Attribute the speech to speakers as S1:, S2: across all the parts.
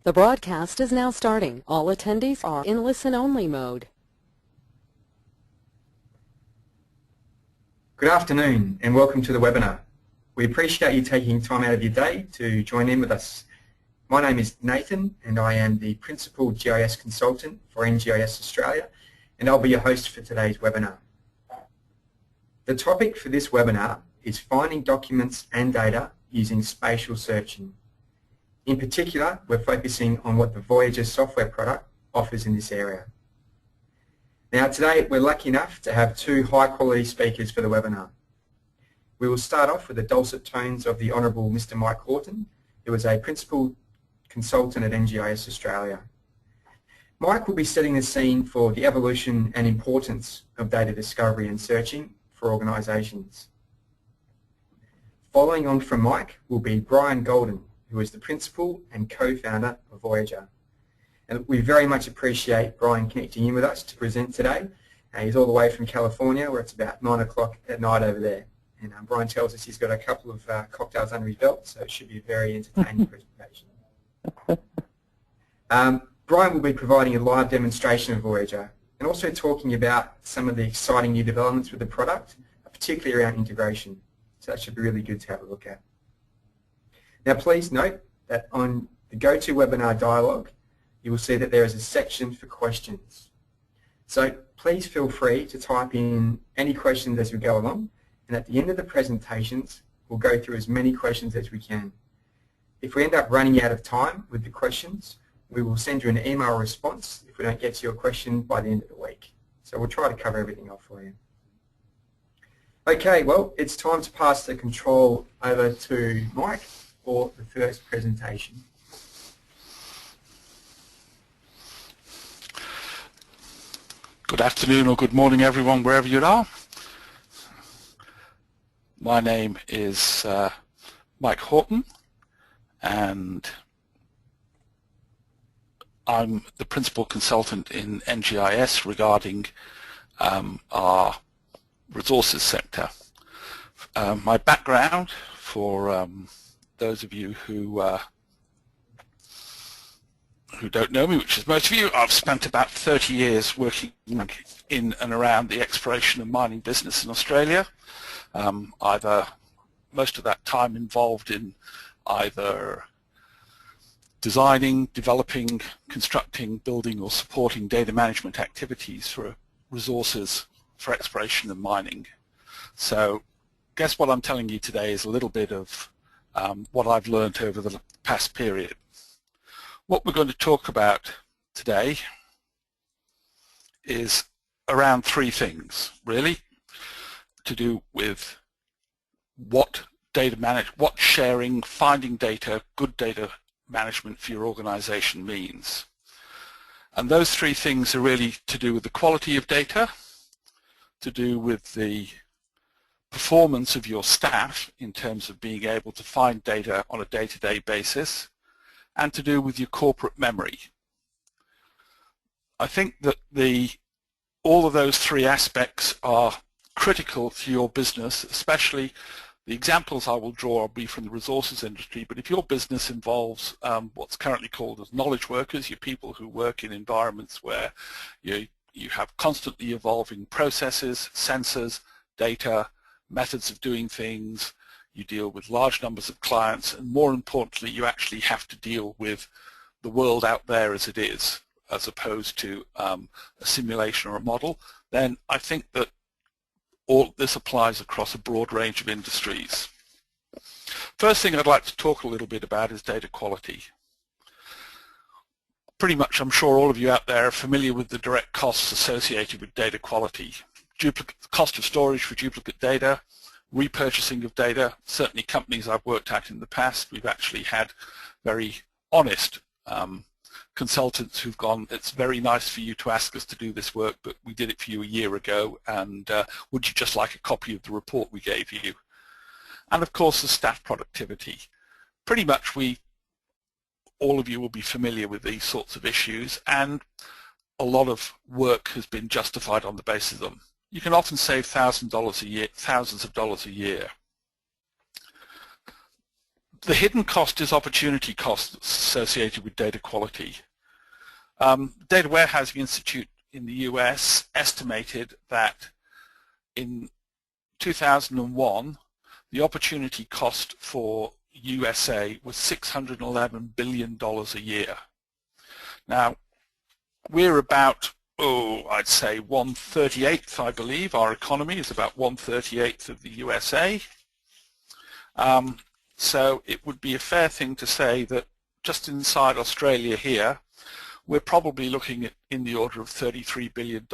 S1: The broadcast is now starting. All attendees are in listen-only mode.
S2: Good afternoon and welcome to the webinar. We appreciate you taking time out of your day to join in with us. My name is Nathan and I am the Principal GIS Consultant for NGIS Australia, and I'll be your host for today's webinar. The topic for this webinar is finding documents and data using spatial searching. In particular, we're focusing on what the Voyager software product offers in this area. Now today we're lucky enough to have two high-quality speakers for the webinar. We will start off with the dulcet tones of the Honourable Mr. Mike Horton, who is a Principal Consultant at NGIS Australia. Mike will be setting the scene for the evolution and importance of data discovery and searching for organisations. Following on from Mike will be Brian Golden, who is the Principal and Co-Founder of Voyager. And we very much appreciate Brian connecting in with us to present today. He's all the way from California, where it's about 9 o'clock at night over there. And Brian tells us he's got a couple of cocktails under his belt, so it should be a very entertaining presentation. Brian will be providing a live demonstration of Voyager and also talking about some of the exciting new developments with the product, particularly around integration. So that should be really good to have a look at. Now please note that on the GoToWebinar dialog, you will see that there is a section for questions. So please feel free to type in any questions as we go along, and at the end of the presentations, we'll go through as many questions as we can. If we end up running out of time with the questions, we will send you an email response if we don't get to your question by the end of the week. So we'll try to cover everything off for you. Okay, well, it's time to pass the control over to Mike for the first presentation.
S3: Good afternoon or good morning everyone, wherever you are. My name is Mike Horton and I'm the Principal Consultant in NGIS regarding our resources sector. My background, for those of you who don't know me, which is most of you, I've spent about 30 years working in and around the exploration and mining business in Australia. Either most of that time involved in either designing, developing, constructing, building or supporting data management activities for resources for exploration and mining. So I guess what I'm telling you today is a little bit of what I've learned over the past period. What we're going to talk about today is around three things, really, to do with what sharing, finding data, good data management for your organization means. And those three things are really to do with the quality of data, to do with the performance of your staff in terms of being able to find data on a day-to-day basis, and to do with your corporate memory. I think that all of those three aspects are critical to your business, especially the examples I will draw will be from the resources industry, but if your business involves what's currently called as knowledge workers, your people who work in environments where you have constantly evolving processes, sensors, data, methods of doing things, you deal with large numbers of clients, and more importantly, you actually have to deal with the world out there as it is, as opposed to a simulation or a model, then I think that all this applies across a broad range of industries. First thing I'd like to talk a little bit about is data quality. Pretty much I'm sure all of you out there are familiar with the direct costs associated with data quality. Cost of storage for duplicate data, repurchasing of data. Certainly companies I've worked at in the past, we've actually had very honest consultants who've gone, it's very nice for you to ask us to do this work, but we did it for you a year ago, and would you just like a copy of the report we gave you? And of course the staff productivity. Pretty much all of you will be familiar with these sorts of issues, and a lot of work has been justified on the basis of them. You can often save thousands of dollars a year. The hidden cost is opportunity cost that's associated with data quality. Data Warehousing Institute in the US estimated that in 2001, the opportunity cost for USA was $611 billion a year. Now, we're about, I'd say 1/38th, I believe. Our economy is about 1/38th of the USA. So it would be a fair thing to say that just inside Australia here, we're probably looking at in the order of $33 billion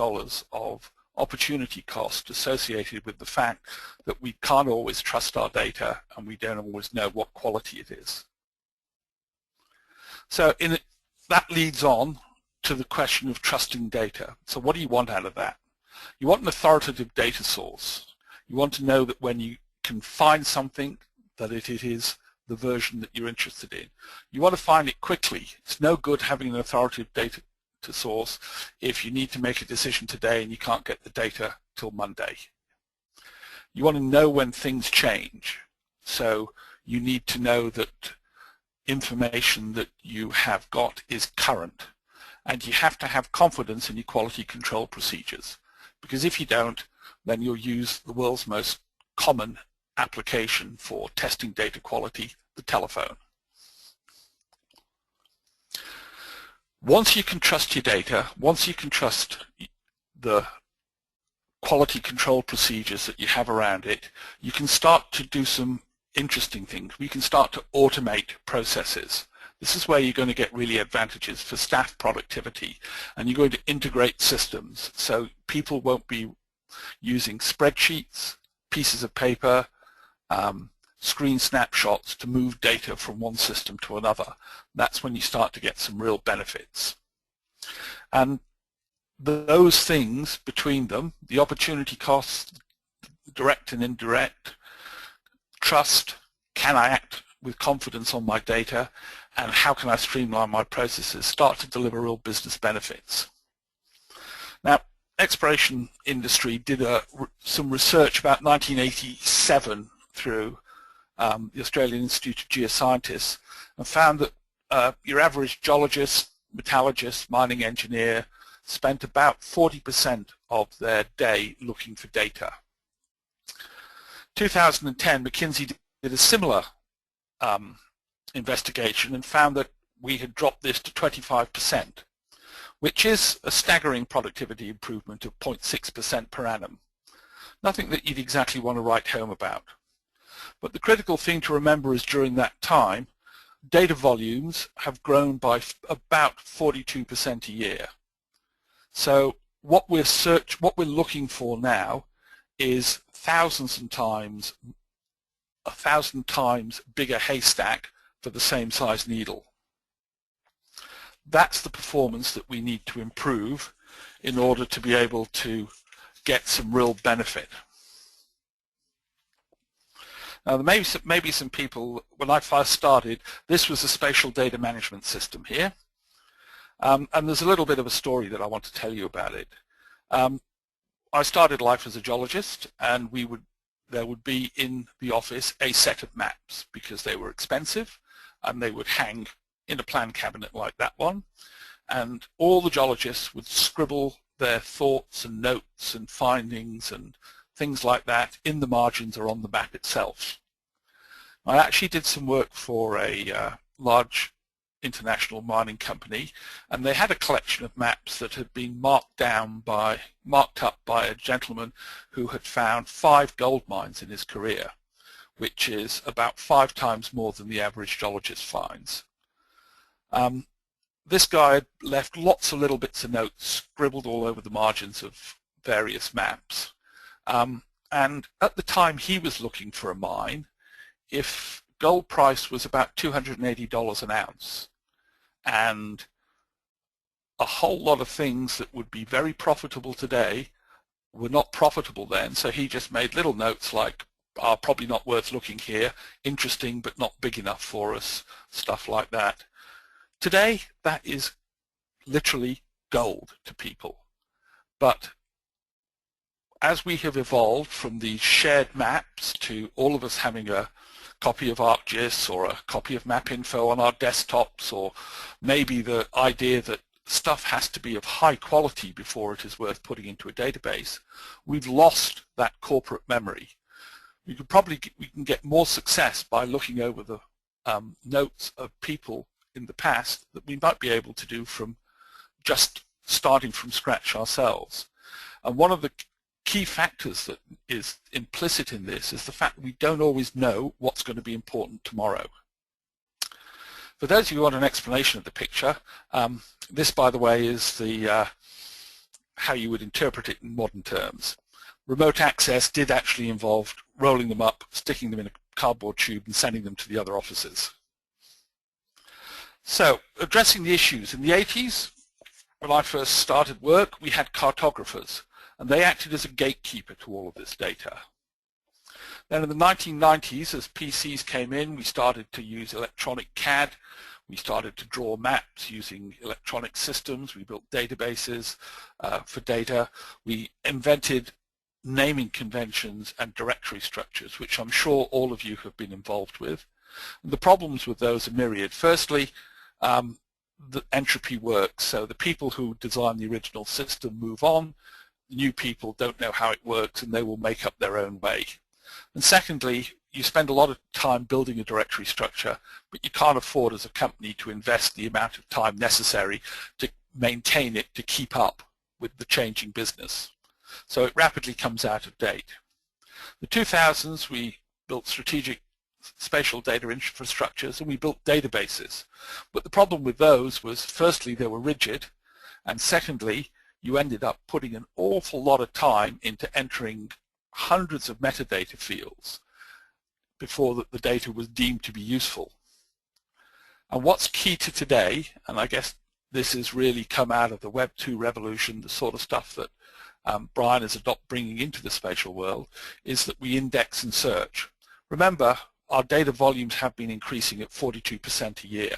S3: of opportunity cost associated with the fact that we can't always trust our data and we don't always know what quality it is. So that leads on to the question of trusting data. So what do you want out of that? You want an authoritative data source. You want to know that when you can find something, that it is the version that you're interested in. You want to find it quickly. It's no good having an authoritative data source if you need to make a decision today and you can't get the data till Monday. You want to know when things change. So you need to know that information that you have got is current, and you have to have confidence in your quality control procedures, because if you don't, then you'll use the world's most common application for testing data quality, the telephone. Once you can trust your data, once you can trust the quality control procedures that you have around it, you can start to do some interesting things. We can start to automate processes. This is where you're going to get really advantages for staff productivity, and you're going to integrate systems so people won't be using spreadsheets, pieces of paper, screen snapshots to move data from one system to another. That's when you start to get some real benefits. And those things between them, the opportunity costs, direct and indirect, trust, can I act with confidence on my data, and how can I streamline my processes, start to deliver real business benefits. Now, exploration industry did some research about 1987 through the Australian Institute of Geoscientists, and found that your average geologist, metallurgist, mining engineer spent about 40% of their day looking for data. 2010, McKinsey did a similar investigation and found that we had dropped this to 25%, which is a staggering productivity improvement of 0.6% per annum. Nothing that you'd exactly want to write home about. But the critical thing to remember is during that time, data volumes have grown by about 42% a year. So what we're looking for now is 1,000 times bigger haystack for the same size needle. That's the performance that we need to improve in order to be able to get some real benefit. Now, there may be some people, when I first started, this was a spatial data management system here. And there's a little bit of a story that I want to tell you about it. I started life as a geologist, and there would be in the office a set of maps because they were expensive, and they would hang in a plan cabinet like that one. And all the geologists would scribble their thoughts and notes and findings and things like that in the margins or on the map itself. I actually did some work for a large international mining company, and they had a collection of maps that had been marked up by a gentleman who had found 5 gold mines in his career, which is about 5 times more than the average geologist finds. This guy had left lots of little bits of notes scribbled all over the margins of various maps. And at the time he was looking for a mine, if gold price was about $280 an ounce, and a whole lot of things that would be very profitable today were not profitable then, so he just made little notes like, are probably not worth looking here, interesting but not big enough for us, stuff like that. Today, that is literally gold to people. But as we have evolved from these shared maps to all of us having a copy of ArcGIS or a copy of MapInfo on our desktops, or maybe the idea that stuff has to be of high quality before it is worth putting into a database, we've lost that corporate memory. We can get more success by looking over the notes of people in the past that we might be able to do from just starting from scratch ourselves. And one of the key factors that is implicit in this is the fact that we don't always know what's going to be important tomorrow. For those of you who want an explanation of the picture, this, by the way, is the how you would interpret it in modern terms. Remote access did actually involve rolling them up, sticking them in a cardboard tube and sending them to the other offices. So, addressing the issues. In the 80s, when I first started work, we had cartographers, and they acted as a gatekeeper to all of this data. Then in the 1990s, as PCs came in, we started to use electronic CAD. We started to draw maps using electronic systems. We built databases for data. We invented naming conventions and directory structures, which I'm sure all of you have been involved with. And the problems with those are myriad. Firstly, the entropy works. So the people who designed the original system move on. New people don't know how it works, and they will make up their own way. And secondly, you spend a lot of time building a directory structure, but you can't afford as a company to invest the amount of time necessary to maintain it to keep up with the changing business. So it rapidly comes out of date. In the 2000s, we built strategic spatial data infrastructures, and we built databases. But the problem with those was, firstly, they were rigid, and secondly, you ended up putting an awful lot of time into entering hundreds of metadata fields before the data was deemed to be useful. And what's key to today, and I guess this has really come out of the Web 2 revolution, the sort of stuff that Brian is bringing into the spatial world, is that we index and search. Remember, our data volumes have been increasing at 42% a year.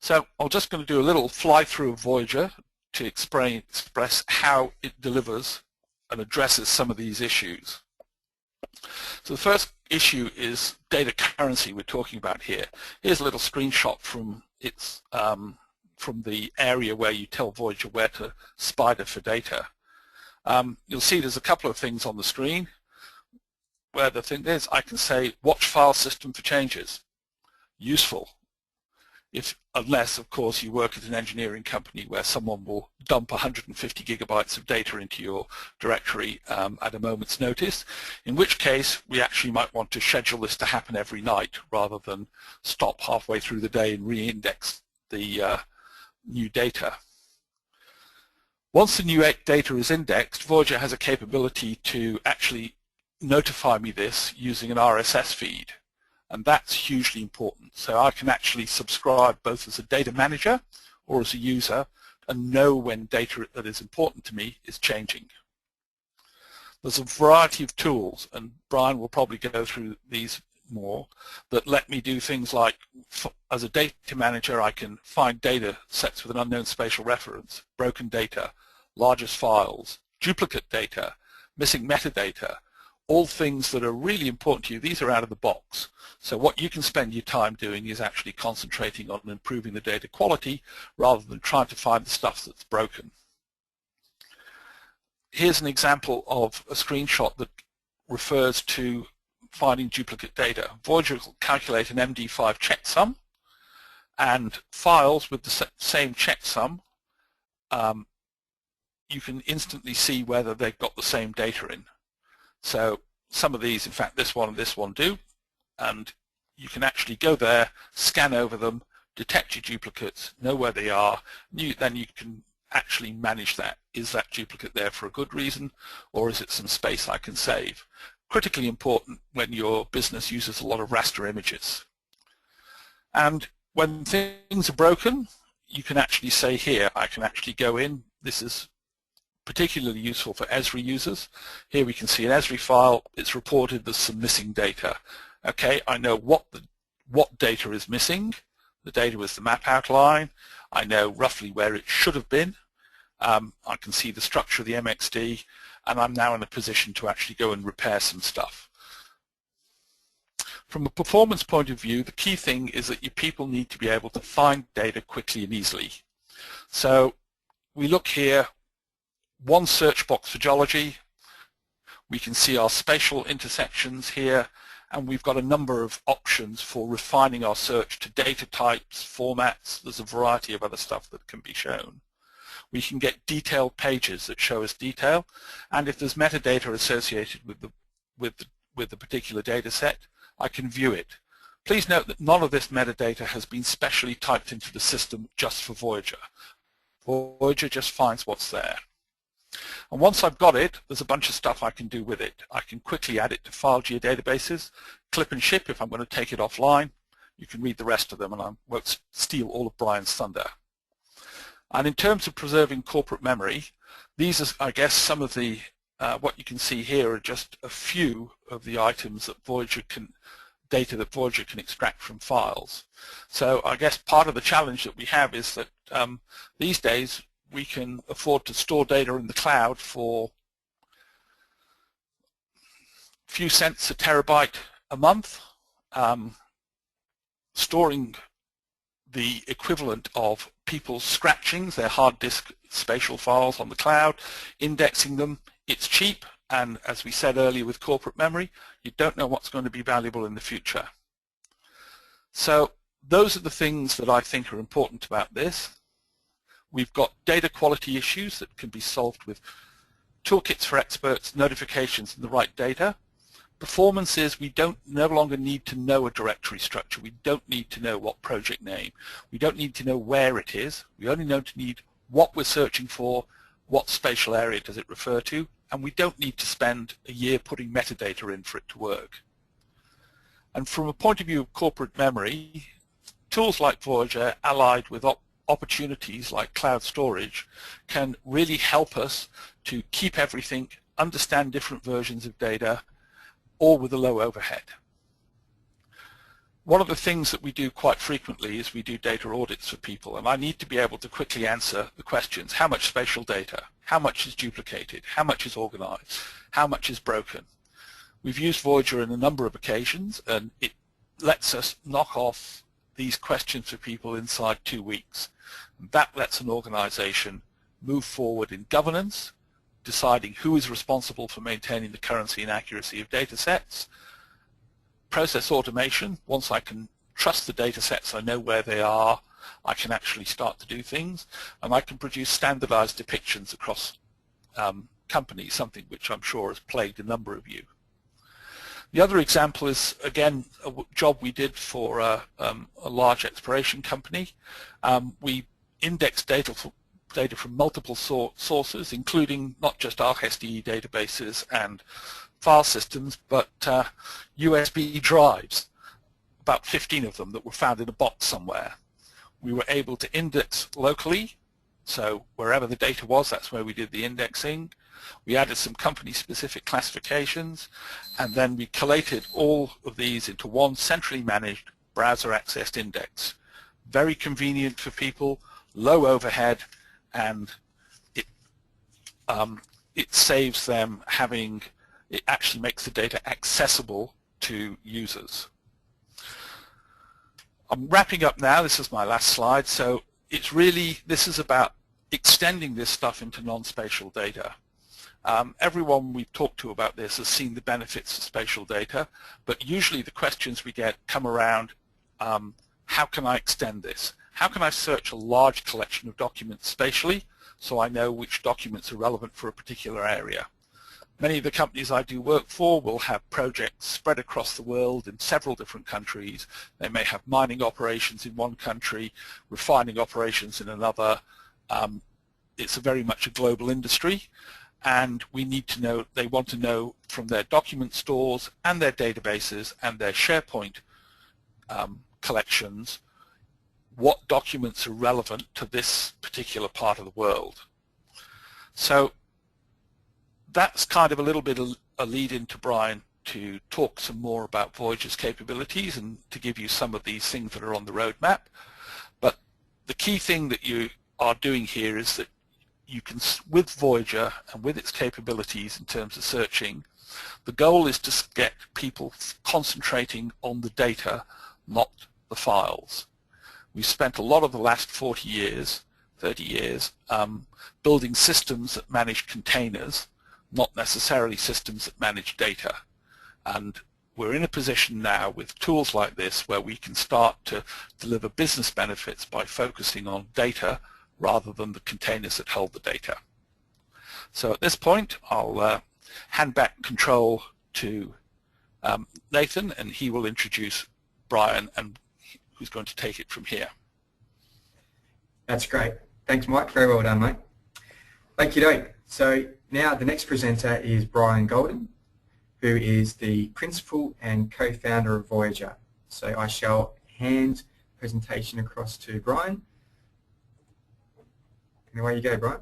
S3: So I'm just going to do a little fly-through of Voyager to express how it delivers and addresses some of these issues. So the first issue is data currency we're talking about here. Here's a little screenshot from its from the area where you tell Voyager where to spider for data. You'll see there's a couple of things on the screen. Where the thing is, I can say watch file system for changes. Useful. Unless, of course, you work at an engineering company where someone will dump 150 gigabytes of data into your directory at a moment's notice, in which case we actually might want to schedule this to happen every night rather than stop halfway through the day and re-index the new data. Once the new data is indexed, Voyager has a capability to actually notify me this using an RSS feed. And that's hugely important. So I can actually subscribe both as a data manager or as a user and know when data that is important to me is changing. There's a variety of tools, and Brian will probably go through these more, that let me do things like, as a data manager, I can find data sets with an unknown spatial reference, broken data, largest files, duplicate data, missing metadata, all things that are really important to you. These are out of the box. So what you can spend your time doing is actually concentrating on improving the data quality rather than trying to find the stuff that's broken. Here's an example of a screenshot that refers to finding duplicate data. Voyager will calculate an MD5 checksum, and files with the same checksum, you can instantly see whether they've got the same data in. So some of these, in fact this one and this one do, and you can actually go there, scan over them, detect your duplicates, know where they are, then you can actually manage that. Is that duplicate there for a good reason, or is it some space I can save? Critically important when your business uses a lot of raster images. And when things are broken, you can actually say here, I can actually go in, this is particularly useful for Esri users. Here we can see an Esri file, it's reported there's some missing data. Okay, I know what data is missing. The data was the map outline. I know roughly where it should have been. I can see the structure of the MXD, and I'm now in a position to actually go and repair some stuff. From a performance point of view, the key thing is that your people need to be able to find data quickly and easily. So we look here, one search box for geology. We can see our spatial intersections here, and we've got a number of options for refining our search to data types, formats. There's a variety of other stuff that can be shown. We can get detailed pages that show us detail, and if there's metadata associated with the particular data set, I can view it. Please note that none of this metadata has been specially typed into the system just for Voyager. Voyager just finds what's there. And once I've got it, there's a bunch of stuff I can do with it. I can quickly add it to file geodatabases, clip and ship if I'm going to take it offline. You can read the rest of them, and I won't steal all of Brian's thunder. And in terms of preserving corporate memory, these are, I guess, some of the what you can see here are just a few of the items that data that Voyager can extract from files. So I guess part of the challenge that we have is that these days we can afford to store data in the cloud for a few cents a terabyte a month, storing the equivalent of people's scratchings, their hard disk spatial files on the cloud, indexing them. It's cheap, and as we said earlier with corporate memory, you don't know what's going to be valuable in the future. So those are the things that I think are important about this. We've got data quality issues that can be solved with toolkits for experts, notifications, and the right data. Performance is we no longer need to know a directory structure. We don't need to know what project name. We don't need to know where it is. We only need what we're searching for, what spatial area does it refer to, and we don't need to spend a year putting metadata in for it to work. And from a point of view of corporate memory, tools like Voyager allied with opportunities like cloud storage can really help us to keep everything, understand different versions of data, all with a low overhead. One of the things that we do quite frequently is we do data audits for people, and I need to be able to quickly answer the questions: how much spatial data, how much is duplicated, how much is organized, how much is broken. We've used Voyager on a number of occasions, and it lets us knock off these questions for people inside 2 weeks. And that lets an organization move forward in governance, deciding who is responsible for maintaining the currency and accuracy of data sets, process automation. Once I can trust the data sets, I know where they are, I can actually start to do things, and I can produce standardized depictions across companies, something which I'm sure has plagued a number of you. The other example is, again, a job we did for a large exploration company. We indexed data from multiple sources, including not just ArcSDE databases and file systems, but USB drives, about 15 of them that were found in a box somewhere. We were able to index locally, so wherever the data was, that's where we did the indexing. We added some company-specific classifications, and then we collated all of these into one centrally managed browser-accessed index. Very convenient for people, low overhead, and it saves them having, it actually makes the data accessible to users. I'm wrapping up now. This is my last slide. So it's really, this is about extending this stuff into non-spatial data. Everyone we've talked to about this has seen the benefits of spatial data, but usually the questions we get come around, how can I extend this? How can I search a large collection of documents spatially so I know which documents are relevant for a particular area? Many of the companies I do work for will have projects spread across the world in several different countries. They may have mining operations in one country, refining operations in another. It's very much a global industry, and we need to know, they want to know from their document stores and their databases and their SharePoint collections what documents are relevant to this particular part of the world. So that's kind of a little bit of a lead into Brian to talk some more about Voyager's capabilities and to give you some of these things that are on the roadmap. But the key thing that you are doing here is that you can, with Voyager and with its capabilities in terms of searching, the goal is to get people concentrating on the data, not the files. We've spent a lot of the last 40 years, 30 years, building systems that manage containers, not necessarily systems that manage data. And we're in a position now with tools like this where we can start to deliver business benefits by focusing on data rather than the containers that hold the data. So at this point, I'll hand back control to Nathan, and he will introduce Brian, and who's going to take it from here.
S2: That's great. Thanks, Mike. Very well done, mate. Thank you, Doug. So now the next presenter is Brian Golden, who is the principal and co-founder of Voyager. So I shall hand the presentation across to Brian. And away you go, Brian.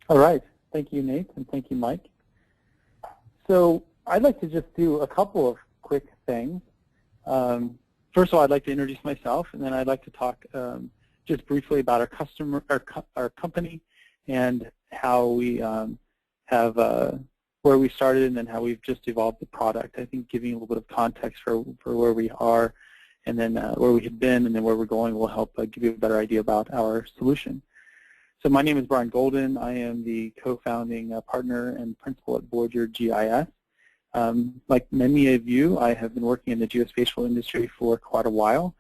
S4: All right. Thank you, Nate, and thank you, Mike. So I'd like to just do a couple of quick things. First of all, I'd like to introduce myself, and then I'd like to talk just briefly about our company, and how we where we started, and then how we've just evolved the product. I think giving a little bit of context for where we are, and then where we have been, and then where we're going will help give you a better idea about our solution. So my name is Brian Golden. I am the co-founding partner and principal at Voyager GIS. Like many of you, I have been working in the geospatial industry for quite a while.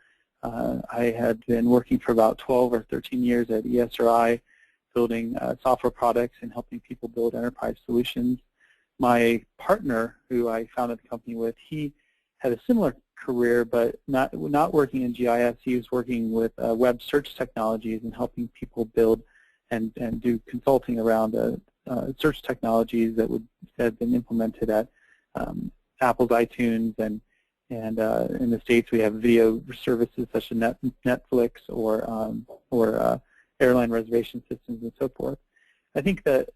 S4: I had been working for about 12 or 13 years at ESRI, building software products and helping people build enterprise solutions. My partner, who I founded the company with, he had a similar career, but not working in GIS. He was working with web search technologies and helping people build and do consulting around search technologies that had been implemented at Apple's iTunes, and in the States we have video services such as Netflix or airline reservation systems and so forth. I think that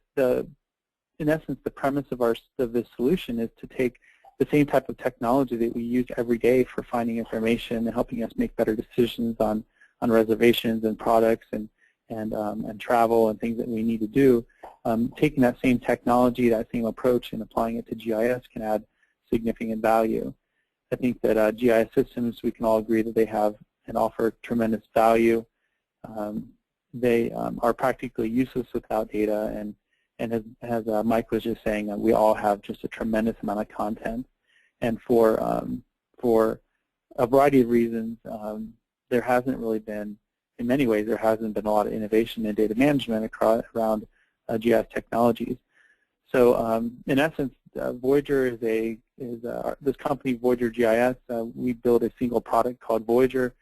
S4: in essence the premise of this solution is to take the same type of technology that we use every day for finding information and helping us make better decisions on reservations and products and travel and things that we need to do. Taking that same technology, that same approach, and applying it to GIS can add significant value. I think that GIS systems, we can all agree that they have and offer tremendous value. They are practically useless without data, and as Mike was just saying, we all have just a tremendous amount of content. And for a variety of reasons, there hasn't really been, in many ways, there hasn't been a lot of innovation in data management around GIS technologies. So in essence, Voyager is this company, Voyager GIS. We build a single product called Voyager.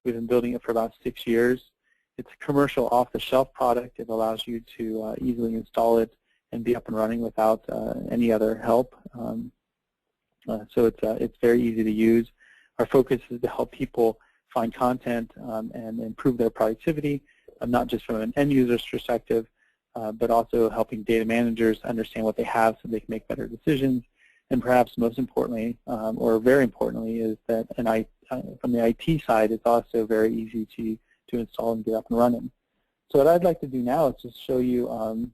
S4: We've been building it for about 6 years. It's a commercial off-the-shelf product. It allows you to easily install it and be up and running without any other help. So it's very easy to use. Our focus is to help people find content and improve their productivity, not just from an end user's perspective, but also helping data managers understand what they have so they can make better decisions. And perhaps most importantly, or very importantly, is that from the IT side, it's also very easy to install and get up and running. So what I'd like to do now is just show you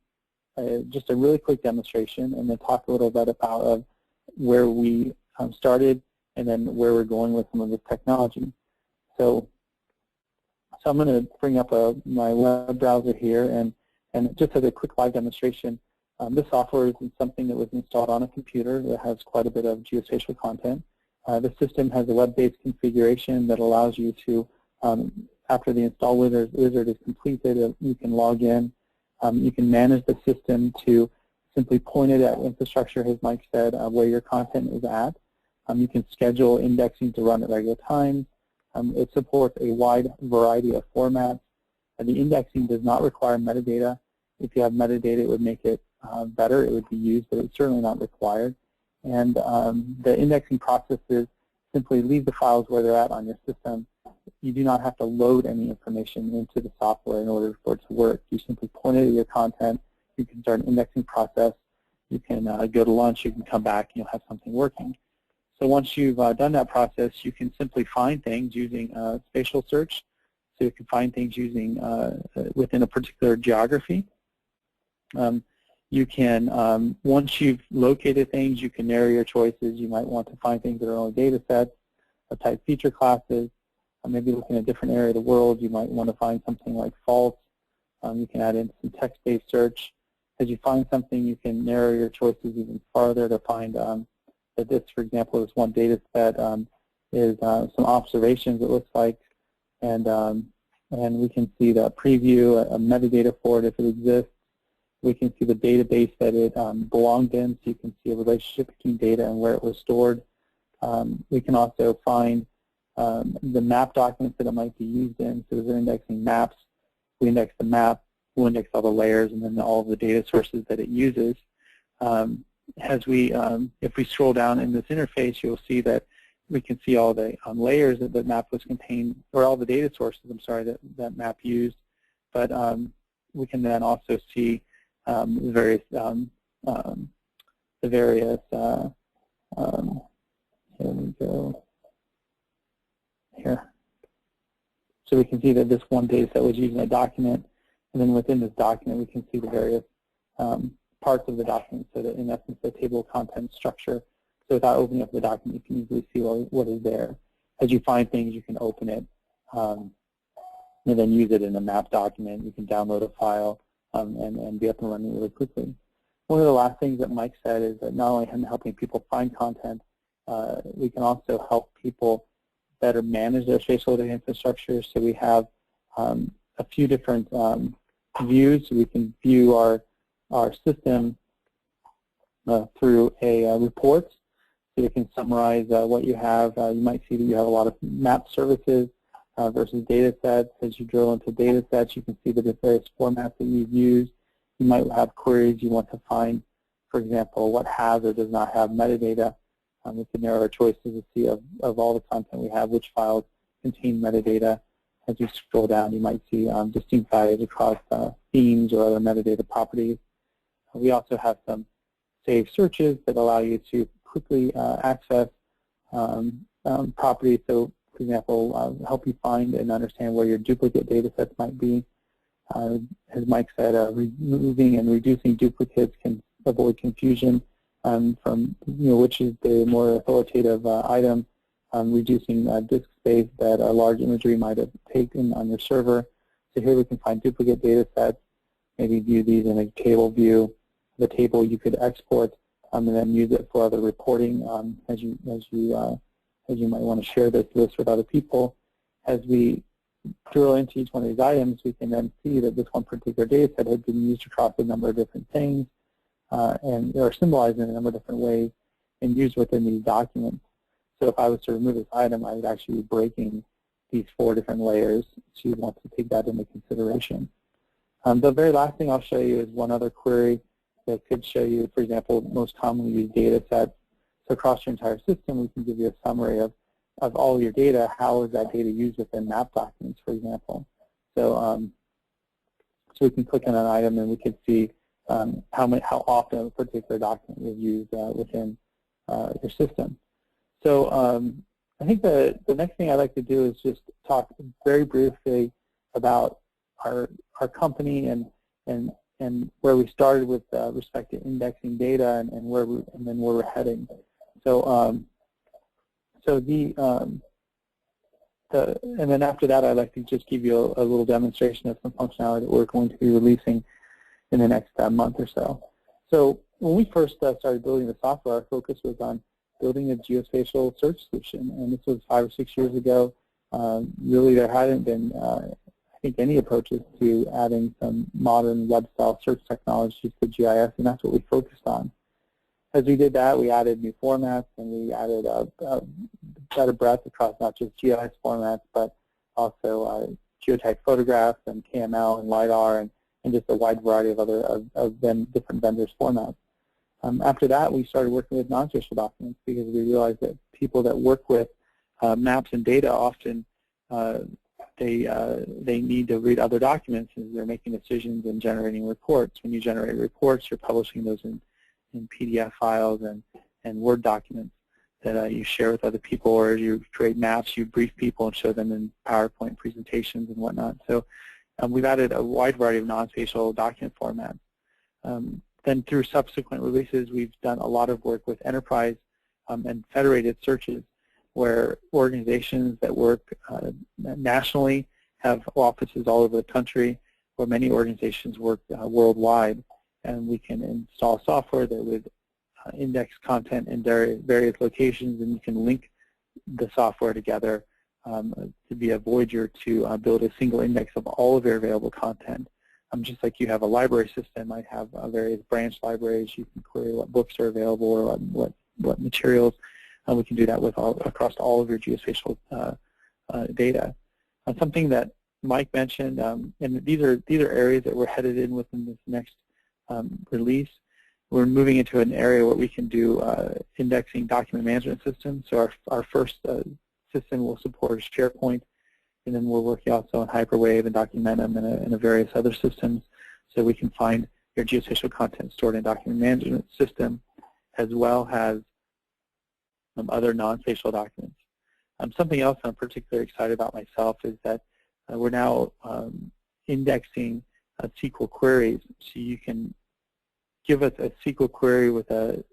S4: just a really quick demonstration, and then talk a little bit about where we started and then where we're going with some of this technology. So I'm going to bring up my web browser here, and just as a quick live demonstration, this software is something that was installed on a computer that has quite a bit of geospatial content. The system has a web-based configuration that allows you to, after the install wizard is completed, you can log in. You can manage the system to simply point it at infrastructure, as Mike said, where your content is at. You can schedule indexing to run at regular times. It supports a wide variety of formats. The indexing does not require metadata. If you have metadata, it would make it better. It would be used, but it's certainly not required. And the indexing process is simply leave the files where they're at on your system. You do not have to load any information into the software in order for it to work. You simply point it at your content. You can start an indexing process. You can go to lunch. You can come back, and you'll have something working. So once you've done that process, you can simply find things using spatial search. so you can find things using within a particular geography. You can, once you've located things, you can narrow your choices. You might want to find things that are only data sets, of type feature classes. Maybe looking at a different area of the world, you might want to find something like faults. You can add in some text-based search. As you find something, you can narrow your choices even farther to find that this, for example, this one data set is some observations, it looks like, and we can see the preview, a metadata for it if it exists. We can see the database that it belonged in, so you can see a relationship between data and where it was stored. We can also find the map documents that it might be used in. So if we're indexing maps, we index the map, we'll index all the layers, and then all of the data sources that it uses. If we scroll down in this interface, you'll see that we can see all the layers that the map was contained, or all the data sources, I'm sorry, that map used. But we can then also see the various here we go. Here. So we can see that this one data set was used in a document, and then within this document we can see the various parts of the document, so that in essence the table of contents structure. So without opening up the document, you can easily see what is there. As you find things, you can open it and then use it in a map document. You can download a file and be up and running really quickly. One of the last things that Mike said is that not only helping people find content, we can also help people better manage their spatial data infrastructure. So we have a few different views. So we can view our system through a report. So you can summarize what you have. You might see that you have a lot of map services versus data sets. As you drill into data sets, you can see the various formats that you've used. You might have queries you want to find, for example, what has or does not have metadata. We can narrow our choices to see of all the content we have, which files contain metadata. As you scroll down, you might see distinct values across themes or other metadata properties. We also have some saved searches that allow you to quickly access properties. So, for example, help you find and understand where your duplicate data sets might be. As Mike said, removing and reducing duplicates can avoid confusion from which is the more authoritative item, reducing disk space that a large imagery might have taken on your server. So here we can find duplicate data sets, maybe view these in a table view. The table you could export and then use it for other reporting as you might want to share this list with other people. As we drill into each one of these items, we can then see that this one particular data set had been used across a number of different things and they are symbolized in a number of different ways and used within these documents. So if I was to remove this item, I would actually be breaking these 4 different layers, so you want to take that into consideration. The very last thing I'll show you is one other query that could show you, for example, most commonly used data sets. So across your entire system, we can give you a summary of all your data. How is that data used within map documents, for example? So, so we can click on an item and we can see how often a particular document is used within your system. So I think the next thing I'd like to do is just talk very briefly about our company and where we started with respect to indexing data and then where we're heading. So and then after that, I'd like to just give you a little demonstration of some functionality that we're going to be releasing in the next month or so. So when we first started building the software, our focus was on building a geospatial search solution, and this was 5 or 6 years ago. Really, there hadn't been, I think, any approaches to adding some modern web-style search technologies to GIS, and that's what we focused on. As we did that, we added new formats, and we added a better breadth across not just GIS formats, but also geotype photographs and KML and LiDAR and just a wide variety of other different vendors' formats. After that, we started working with non-spatial documents because we realized that people that work with maps and data often they need to read other documents as they're making decisions and generating reports. When you generate reports, you're publishing those in PDF files and Word documents. that you share with other people, or you create maps, you brief people and show them in PowerPoint presentations and whatnot. So we've added a wide variety of non-spatial document formats. Then through subsequent releases, we've done a lot of work with enterprise and federated searches, where organizations that work nationally have offices all over the country, where many organizations work worldwide, and we can install software that would index content in various locations, and you can link the software together to be a Voyager to build a single index of all of your available content. Just like you have a library system, might have various branch libraries. You can query what books are available or what materials. We can do that with across all of your geospatial data. Something that Mike mentioned, and these are areas that we're headed in within this next release. We're moving into an area where we can do indexing document management systems. So our first system will support SharePoint, and then we're working also on Hyperwave and Documentum and various other systems, so we can find your geospatial content stored in a document management system, as well as other non-spatial documents. Something else I'm particularly excited about myself is that we're now indexing SQL queries, so you can give us a SQL query with a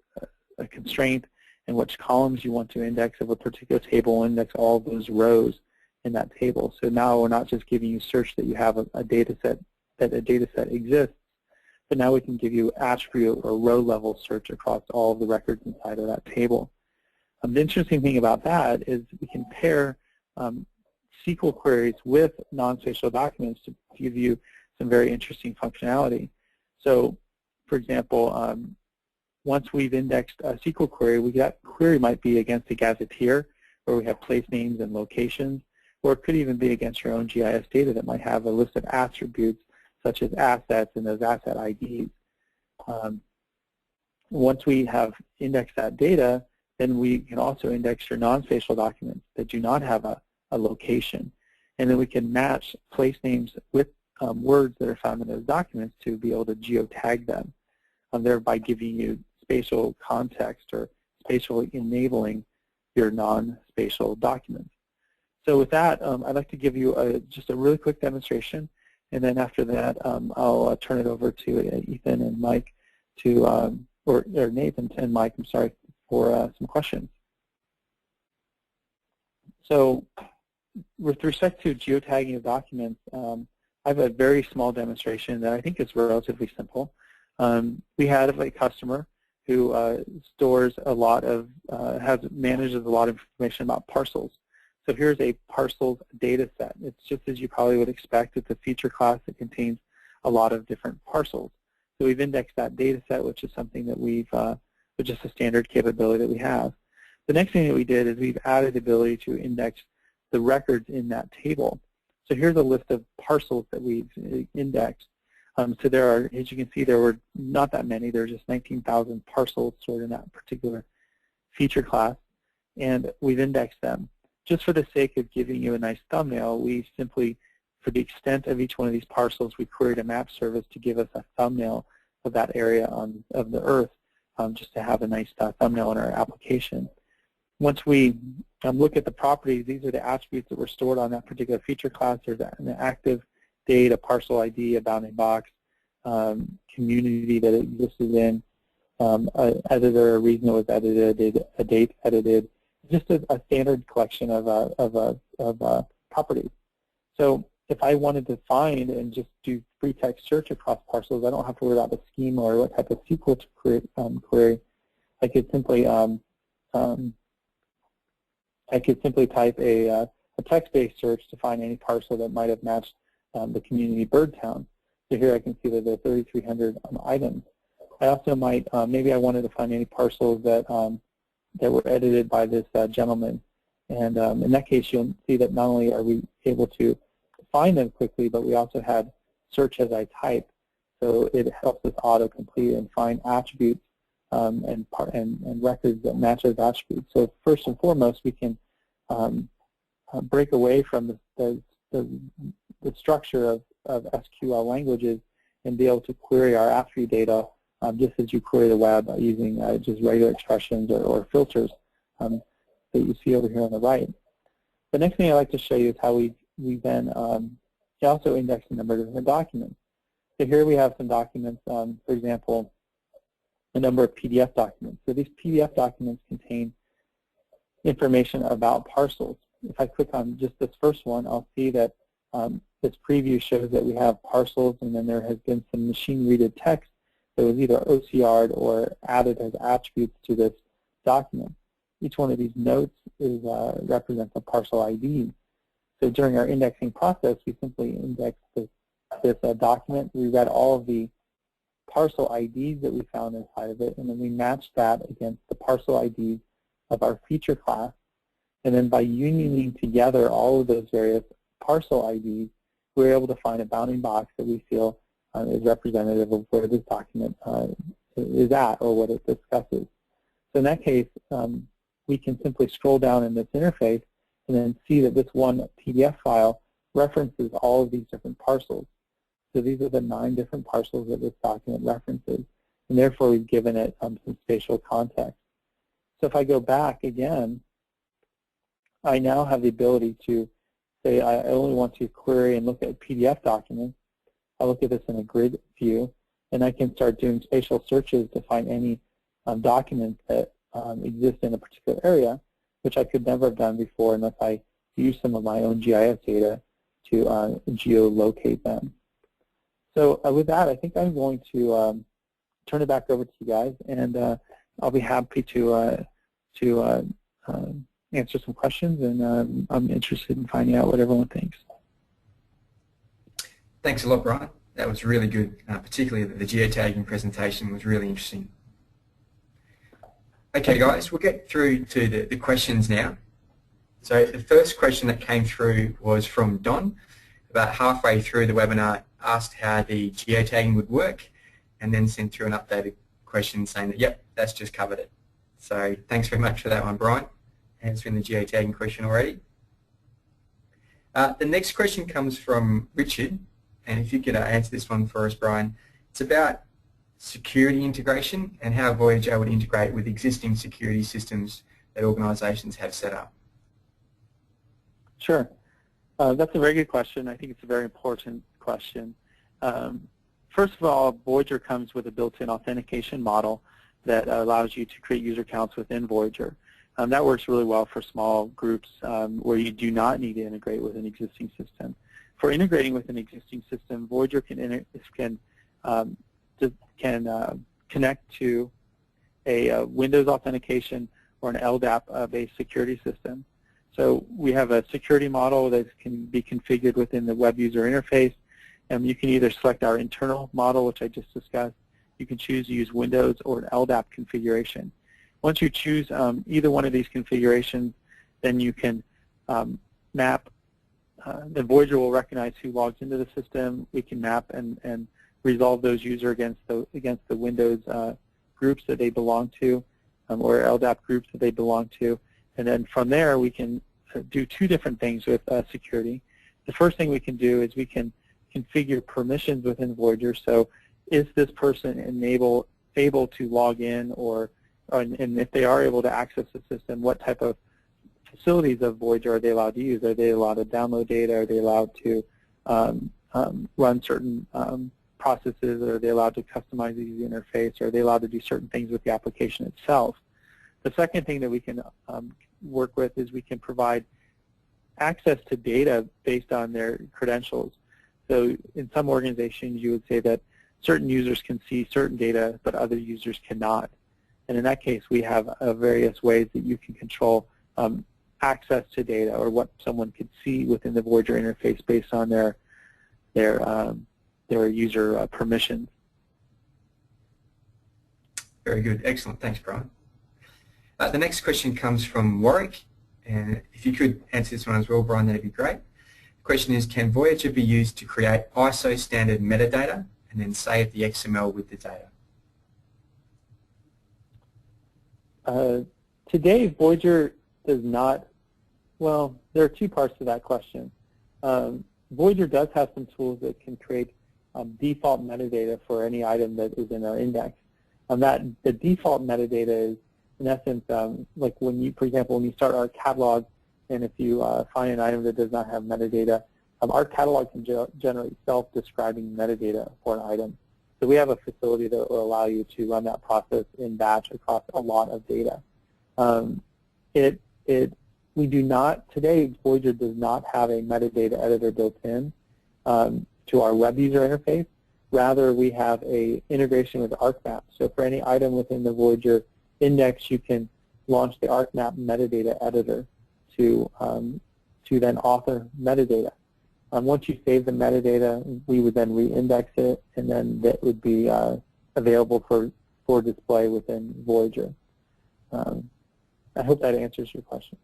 S4: constraint and which columns you want to index of a particular table, index all of those rows in that table. So now we're not just giving you search that you have a data set, that a data set exists, but now we can give you attribute or row level search across all of the records inside of that table. The interesting thing about that is we can pair SQL queries with non-spatial documents to give you some very interesting functionality. So, for example, once we've indexed a SQL query, that query might be against a gazetteer, where we have place names and locations, or it could even be against your own GIS data that might have a list of attributes such as assets and those asset IDs. Once we have indexed that data, then we can also index your non-spatial documents that do not have a location. And then we can match place names with words that are found in those documents to be able to geotag them, thereby giving you spatial context or spatially enabling your non-spatial documents. So with that, I'd like to give you just a really quick demonstration, and then after that, I'll turn it over to Ethan and Mike to, or Nathan and Mike, I'm sorry, for some questions. So with respect to geotagging of documents, I have a very small demonstration that I think is relatively simple. We had a customer who stores a lot of, manages a lot of information about parcels. So here's a parcels data set. It's just as you probably would expect. It's a feature class that contains a lot of different parcels. So we've indexed that data set, which is something that we've, which is a standard capability that we have. The next thing that we did is we've added the ability to index the records in that table. So here's a list of parcels that we've indexed. So there are, as you can see, there were not that many. There are just 19,000 parcels stored in that particular feature class, and we've indexed them. Just for the sake of giving you a nice thumbnail, we simply, for the extent of each one of these parcels, we queried a map service to give us a thumbnail of that area of the Earth, just to have a nice thumbnail in our application. Once we look at the properties, these are the attributes that were stored on that particular feature class. There's an active date, a parcel ID, a bounding box, community that it existed in, an editor, a reason it was edited, a date edited, just a standard collection of properties. So if I wanted to find and just do free text search across parcels, I don't have to worry about the schema or what type of SQL to query. I could simply type a text-based search to find any parcel that might have matched the community bird town. So here I can see that there are 3,300 items. I also might, maybe I wanted to find any parcels that that were edited by this gentleman. And in that case, you'll see that not only are we able to find them quickly, but we also had search as I type. So it helps us auto-complete and find attributes and records that match those attributes. So first and foremost, we can break away from the structure of SQL languages and be able to query our attribute data just as you query the web using just regular expressions or filters that you see over here on the right. The next thing I'd like to show you is how we then also index a number of different documents. So here we have some documents, for example, a number of PDF documents. So these PDF documents contain information about parcels. If I click on just this first one, I'll see that this preview shows that we have parcels, and then there has been some machine-readed text that was either OCR'd or added as attributes to this document. Each one of these notes is, represents a parcel ID. So during our indexing process, we simply index this document. We read all of the parcel IDs that we found inside of it, and then we matched that against the parcel IDs of our feature class. And then by unioning together all of those various parcel IDs, we were able to find a bounding box that we feel is representative of where this document is at or what it discusses. So in that case, we can simply scroll down in this interface and then see that this one PDF file references all of these different parcels. So these are the 9 different parcels that this document references, and therefore we've given it some spatial context. So if I go back again, I now have the ability to say I only want to query and look at PDF documents. I look at this in a grid view, and I can start doing spatial searches to find any documents that exist in a particular area, which I could never have done before unless I use some of my own GIS data to geolocate them. So with that, I think I'm going to turn it back over to you guys, and I'll be happy to answer some questions, and I'm interested in finding out what everyone thinks.
S2: Thanks a lot, Brian. That was really good, particularly the geotagging presentation was really interesting. Okay, guys, we'll get through to the questions now. So the first question that came through was from Don. About halfway through the webinar, asked how the geotagging would work, and then sent through an updated question saying that, yep, that's just covered it. So thanks very much for that one, Brian, answering the geotagging question already. The next question comes from Richard, and if you could answer this one for us, Brian. It's about security integration and how Voyager would integrate with existing security systems that organizations have set up.
S4: Sure. That's a very good question. I think it's a very important question. First of all, Voyager comes with a built-in authentication model that allows you to create user accounts within Voyager. That works really well for small groups where you do not need to integrate with an existing system. For integrating with an existing system, Voyager can connect to a Windows authentication or an LDAP-based security system. So we have a security model that can be configured within the web user interface, and you can either select our internal model, which I just discussed. You can choose to use Windows or an LDAP configuration. Once you choose either one of these configurations, then you can map. Then Voyager will recognize who logs into the system. We can map and resolve those users against the Windows groups that they belong to, or LDAP groups that they belong to. And then from there, we can do 2 different things with security. The first thing we can do is we can configure permissions within Voyager. So is this person able to log in, and if they are able to access the system, what type of facilities of Voyager are they allowed to use? Are they allowed to download data? Are they allowed to run certain processes? Are they allowed to customize the user interface? Are they allowed to do certain things with the application itself? The second thing that we can work with is we can provide access to data based on their credentials. So in some organizations, you would say that certain users can see certain data, but other users cannot. And in that case, we have various ways that you can control access to data, or what someone could see within the Voyager interface based on their user permissions.
S2: Very good. Excellent. Thanks, Brian. The next question comes from Warwick, and if you could answer this one as well, Brian, that'd be great. The question is, can Voyager be used to create ISO standard metadata and then save the XML with the data?
S4: Today, Voyager does not. Well, there are 2 parts to that question. Voyager does have some tools that can create default metadata for any item that is in our index. The default metadata in essence, like when you, for example, when you start our catalog, and if you find an item that does not have metadata, our catalog can generate self-describing metadata for an item. So we have a facility that will allow you to run that process in batch across a lot of data. We do not, today, Voyager does not have a metadata editor built in to our web user interface. Rather, we have an integration with ArcMap. So for any item within the Voyager index, you can launch the ArcMap metadata editor to then author metadata. Once you save the metadata, we would then re-index it, and then that would be available for display within Voyager. I hope that answers your question.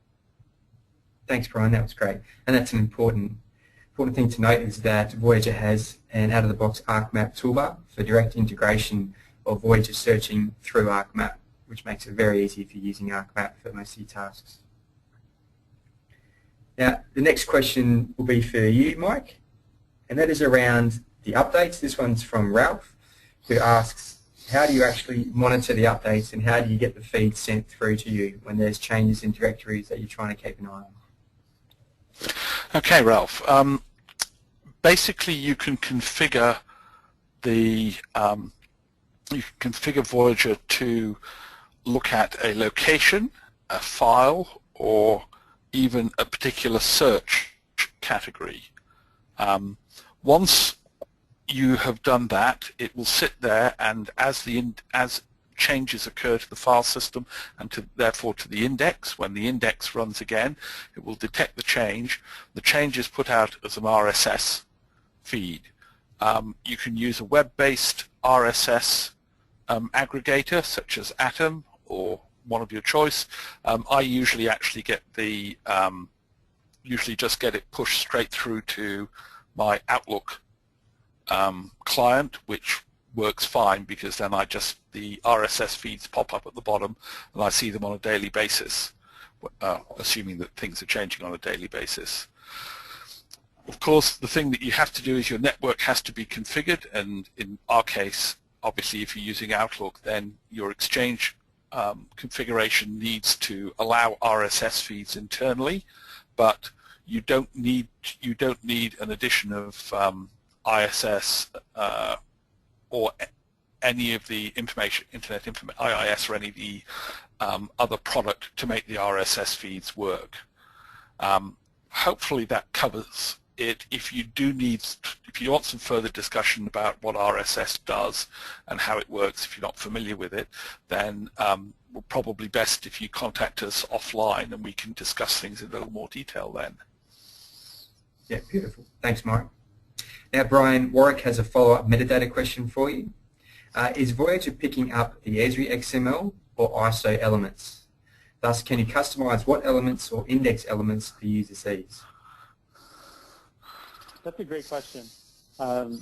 S2: Thanks, Brian. That was great. And that's an important thing to note is that Voyager has an out-of-the-box ArcMap toolbar for direct integration of Voyager searching through ArcMap, which makes it very easy if you're using ArcMap for most of your tasks. Now, the next question will be for you, Mike, and that is around the updates. This one's from Ralph, who asks, how do you actually monitor the updates and how do you get the feed sent through to you when there's changes in directories that you're trying to keep an eye on?
S3: Okay, Ralph. Basically, you can configure Voyager to look at a location, a file, or even a particular search category. Once you have done that, it will sit there, and as changes occur to the file system and therefore to the index, when the index runs again, it will detect the change. The change is put out as an RSS feed. You can use a web-based RSS aggregator such as Atom or one of your choice. I usually actually get just get it pushed straight through to my Outlook client, which works fine because then the RSS feeds pop up at the bottom and I see them on a daily basis, assuming that things are changing on a daily basis. Of course, the thing that you have to do is your network has to be configured, and in our case, obviously if you're using Outlook, then your Exchange configuration needs to allow RSS feeds internally, but you don't need an addition of ISS or any of the internet information, IIS or any of the other product to make the RSS feeds work. Hopefully that covers it. If you want some further discussion about what RSS does and how it works, if you're not familiar with it, then we're probably best if you contact us offline and we can discuss things in a little more detail then.
S2: Yeah, beautiful. Thanks, Mike. Now, Brian, Warwick has a follow-up metadata question for you. Is Voyager picking up the Esri XML or ISO elements? Thus, can you customize what elements or index elements the user sees?
S4: That's a great question. I'm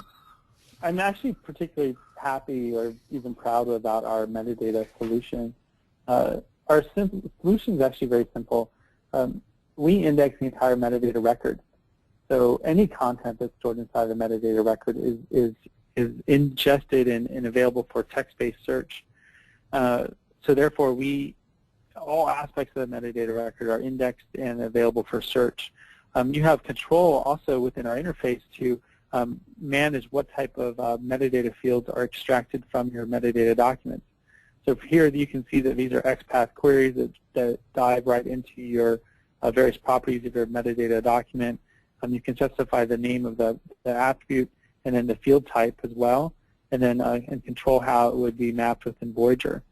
S4: actually particularly happy or even proud about our metadata solution. Our solution is actually very simple. We index the entire metadata record. So any content that's stored inside the metadata record is ingested and available for text-based search. So therefore, all aspects of the metadata record are indexed and available for search. You have control also within our interface to manage what type of metadata fields are extracted from your metadata documents. So here you can see that these are XPath queries that dive right into your various properties of your metadata document. You can specify the name of the attribute and then the field type as well, and then and control how it would be mapped within Voyager.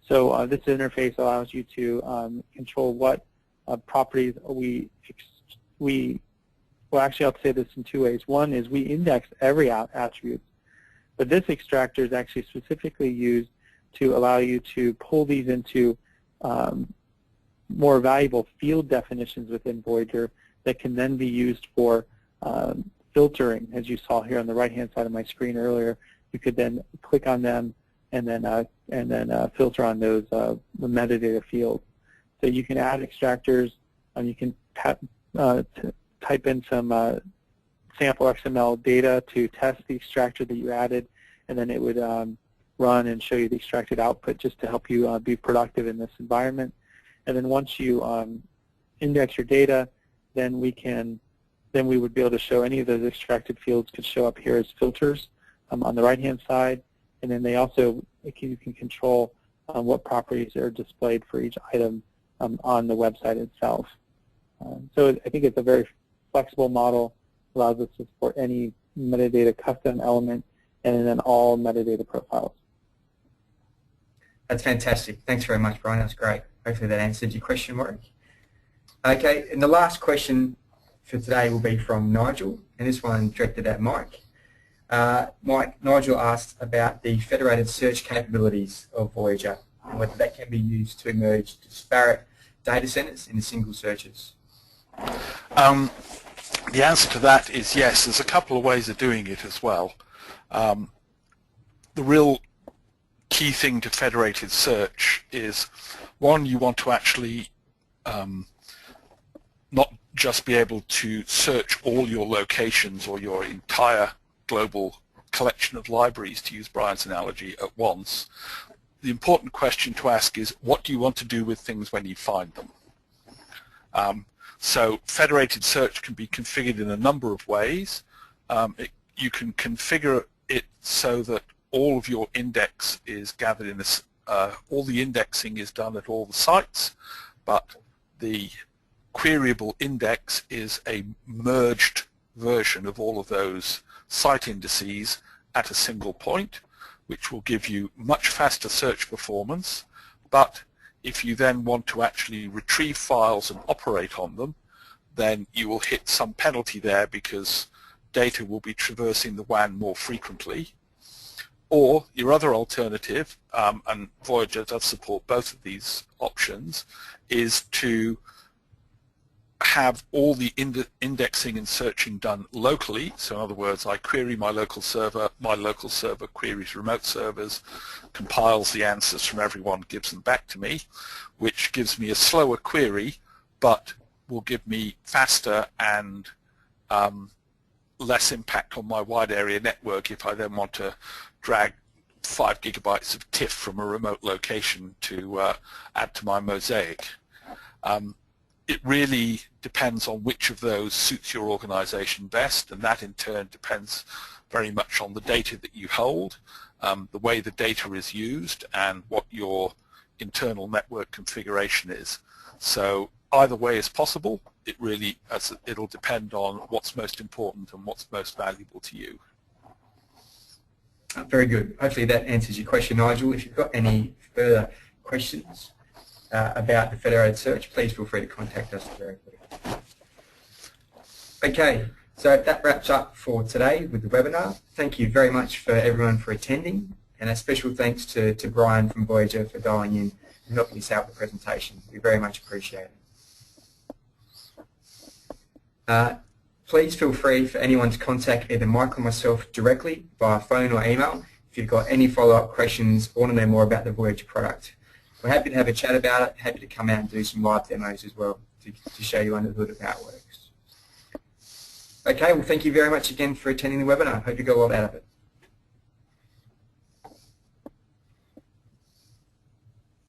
S4: So this interface allows you to control what properties well, actually, I'll say this in two ways. One is we index every attribute, but this extractor is actually specifically used to allow you to pull these into more valuable field definitions within Voyager that can then be used for filtering. As you saw here on the right-hand side of my screen earlier, you could then click on them and then filter on those the metadata fields. So you can add extractors, and you can type in some sample XML data to test the extractor that you added, and then it would run and show you the extracted output just to help you be productive in this environment. And then once you index your data, then we would be able to show any of those extracted fields could show up here as filters on the right-hand side. And then you can control what properties are displayed for each item on the website itself. So I think it's a very flexible model, allows us to support any metadata custom element, and then all metadata profiles.
S2: That's fantastic. Thanks very much, Brian. That's great. Hopefully that answered your question, Warwick. Okay, and the last question for today will be from Nigel, and this one directed at Mike. Nigel asked about the federated search capabilities of Voyager and whether that can be used to merge disparate data centers into single searches.
S3: The answer to that is yes. There's a couple of ways of doing it as well. The real key thing to federated search is, one, you want to actually not just be able to search all your locations or your entire global collection of libraries, to use Brian's analogy, at once. The important question to ask is, what do you want to do with things when you find them? So federated search can be configured in a number of ways. You can configure it so that all of your index is gathered in this, all the indexing is done at all the sites, but the queryable index is a merged version of all of those site indices at a single point, which will give you much faster search performance. But if you then want to actually retrieve files and operate on them, then you will hit some penalty there because data will be traversing the WAN more frequently. Or your other alternative, and Voyager does support both of these options, is to have all the indexing and searching done locally. So in other words, I query my local server queries remote servers, compiles the answers from everyone, gives them back to me, which gives me a slower query, but will give me faster and less impact on my wide area network if I then want to drag 5 gigabytes of TIFF from a remote location to add to my mosaic. It really depends on which of those suits your organization best, and that in turn depends very much on the data that you hold, the way the data is used, and what your internal network configuration is. So either way is possible. It'll depend on what's most important and what's most valuable to you.
S2: Very good. Hopefully that answers your question, Nigel. If you've got any further questions about the federated search, please feel free to contact us directly. Okay, so that wraps up for today with the webinar. Thank you very much for everyone for attending, and a special thanks to Brian from Voyager for dialing in and helping us out with the presentation. We very much appreciate it. Please feel free for anyone to contact either Mike or myself directly via phone or email if you've got any follow-up questions or want to know more about the Voyager product. We're happy to have a chat about it, happy to come out and do some live demos as well to show you under the hood of how it works. Okay, well thank you very much again for attending the webinar. Hope you got a lot out of it.